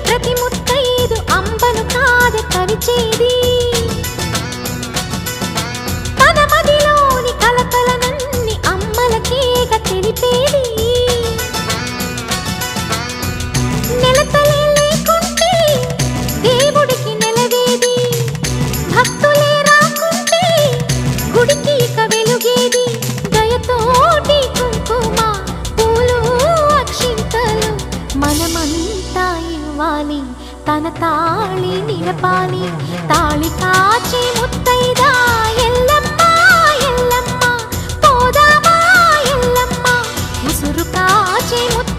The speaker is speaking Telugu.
ప్రతి ముత్తైదు అంబను కాదే కరిచేది తన మదిలోని కలకలనన్ని అమ్మలకేగ తెలిపేది నెలతలే లేకుంటే దేవుడికి నెలవేది భక్తులే రాకుంటే గుడికి ఇక వెలుగేది దయతోటి కుంకుమ పూలు అక్షింతలు మనమంతా ఇవ్వాలి తన తాళి నిలపాలి తాళి కాచే ముత్తైదా ఎల్లమ్మ ఎల్లమ్మ పోదామా ఎల్లమ్మ ఉసురు కాచే ముత్తైదా